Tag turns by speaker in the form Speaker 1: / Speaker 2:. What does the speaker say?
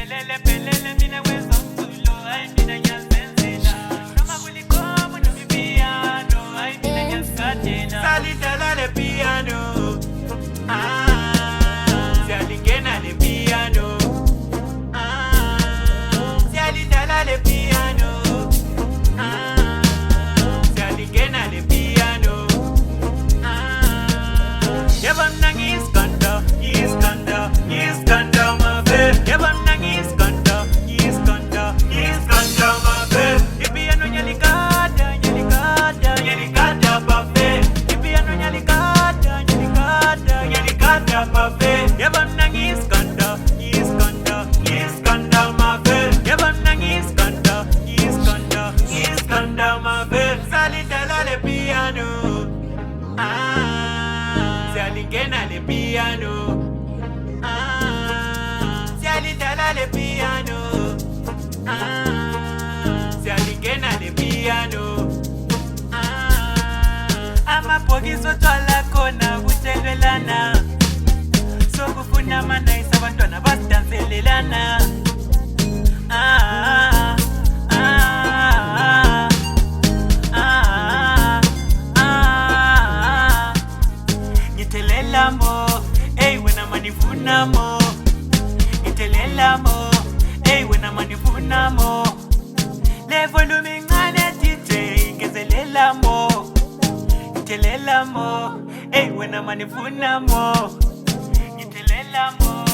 Speaker 1: pelele pelele mina kwezomculo hayi mina ngiyazenzela noma kulikomo noma ipiyano hayi mina ngiyazikadela salidlala le piano siyalingena le piano siyalidlala le piano siyalingena le piano yebo mina ngiyisganda ngiyisganda ngiyisganda mabe yebo mina ngiyisganda ngiyisganda ngiyisganda mabe ipiano nyalikada nyalikada nyalikada babe ipiano nyalikada nyalikada nyalikada babe yebo mina ngiyisganda ngiyisganda ngiyisganda mabe yebo mina ngiyisganda ngiyisganda ngiyisganda mabe salidlala le piano siyalingena le piano siyalidlala le piano siyalingena le piano amabhokisi otshwala khona kutshelelana sokufuna amanayisi abantwana basidanselelana ngitelela mo ey wena manifuna mo ngitelela mo ey wena manifuna mo le volume incane DJ ngezelela mo ngitelela mo ey wena manifuna mo ngitelela mo